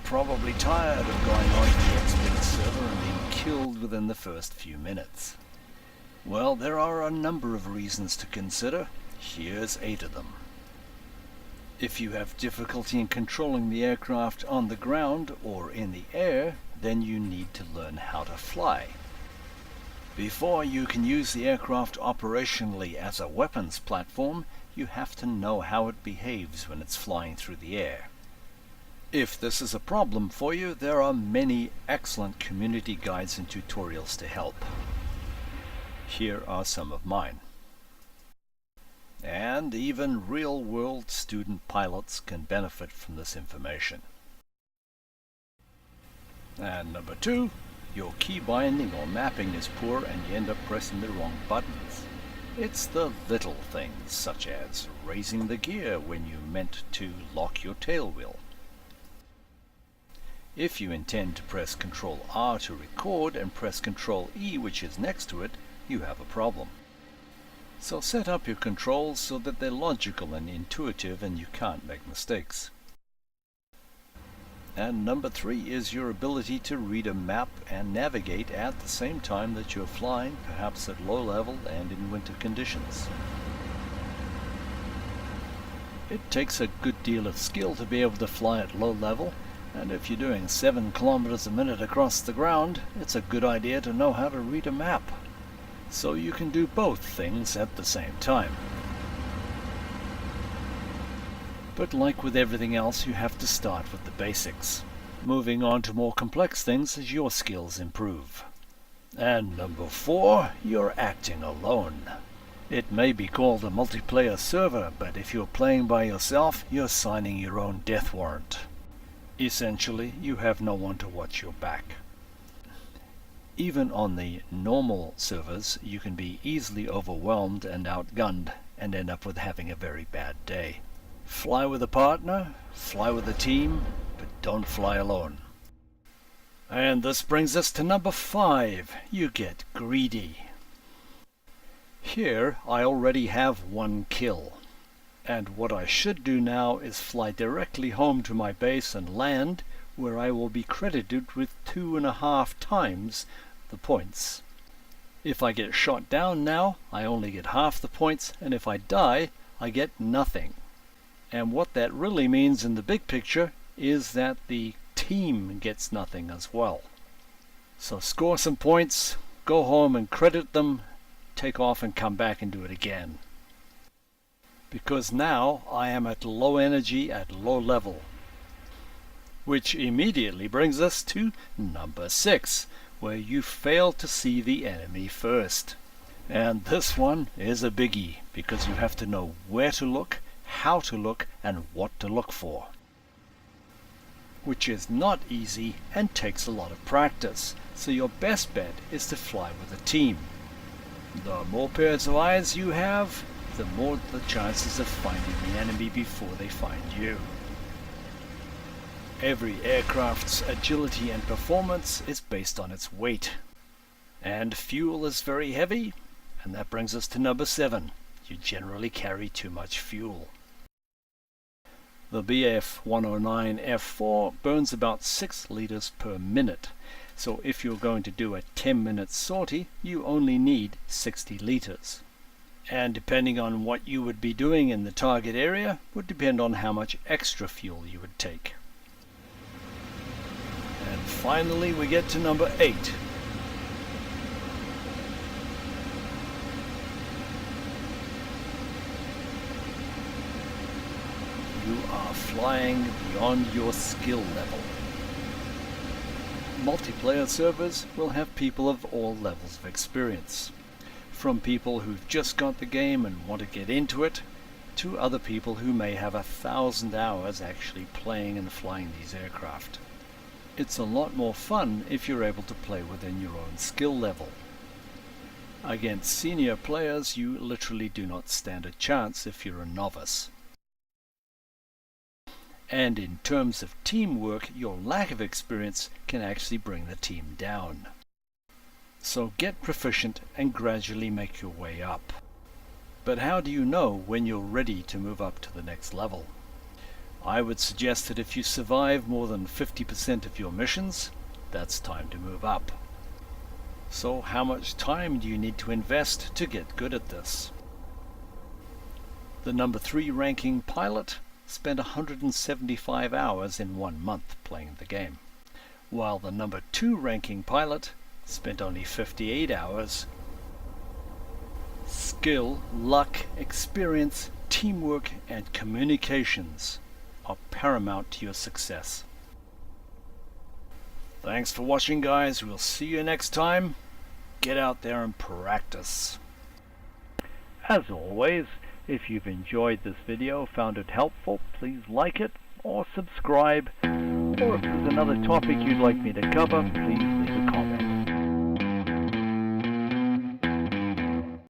probably tired of going on to the expert server and being killed within the first few minutes. Well, there are a number of reasons to consider. Here's 8 of them. If you have difficulty in controlling the aircraft on the ground or in the air, then you need to learn how to fly. Before you can use the aircraft operationally as a weapons platform, you have to know how it behaves when it's flying through the air. If this is a problem for you, there are many excellent community guides and tutorials to help. Here are some of mine. And even real-world student pilots can benefit from this information. And number 2, your key binding or mapping is poor and you end up pressing the wrong buttons. It's the little things, such as raising the gear when you meant to lock your tail wheel. If you intend to press Ctrl R to record and press Ctrl E, which is next to it, you have a problem. So set up your controls so that they're logical and intuitive and you can't make mistakes. And number 3 is your ability to read a map and navigate at the same time that you're flying, perhaps at low level and in winter conditions. It takes a good deal of skill to be able to fly at low level, and if you're doing 7 kilometers a minute across the ground, it's a good idea to know how to read a map. So you can do both things at the same time. But like with everything else, you have to start with the basics, moving on to more complex things as your skills improve. And number 4, you're acting alone. It may be called a multiplayer server, but if you're playing by yourself, you're signing your own death warrant. Essentially, you have no one to watch your back. Even on the normal servers, you can be easily overwhelmed and outgunned and end up with having a very bad day. Fly with a partner, fly with a team, but don't fly alone. And this brings us to number 5. You get greedy. Here I already have 1 kill. And what I should do now is fly directly home to my base and land, where I will be credited with 2.5 times the points. If I get shot down now, I only get half the points, and if I die, I get nothing. And what that really means in the big picture is that the team gets nothing as well. So score some points, go home and credit them, take off and come back and do it again. Because now I am at low energy at low level. Which immediately brings us to number 6, where you fail to see the enemy first. And this one is a biggie, because you have to know where to look, how to look, and what to look for. Which is not easy and takes a lot of practice, so your best bet is to fly with a team. The more pairs of eyes you have, the more the chances of finding the enemy before they find you. Every aircraft's agility and performance is based on its weight. And fuel is very heavy, and that brings us to number 7. You generally carry too much fuel. The BF-109 F4 burns about 6 liters per minute, so if you're going to do a 10-minute sortie, you only need 60 liters. And depending on what you would be doing in the target area, would depend on how much extra fuel you would take. And finally we get to number 8. You are flying beyond your skill level. Multiplayer servers will have people of all levels of experience, from people who've just got the game and want to get into it, to other people who may have 1,000 hours actually playing and flying these aircraft. It's a lot more fun if you're able to play within your own skill level. Against senior players, you literally do not stand a chance if you're a novice. And in terms of teamwork, your lack of experience can actually bring the team down. So get proficient and gradually make your way up. But how do you know when you're ready to move up to the next level? I would suggest that if you survive more than 50% of your missions, that's time to move up. So how much time do you need to invest to get good at this? The number 3 ranking pilot spent 175 hours in 1 month playing the game, while the number 2 ranking pilot spent only 58 hours. Skill, luck, experience, teamwork, and communications are paramount to your success. Thanks for watching, guys. We'll see you next time. Get out there and practice. As always, if you've enjoyed this video, found it helpful, please like it or subscribe. Or if there's another topic you'd like me to cover, please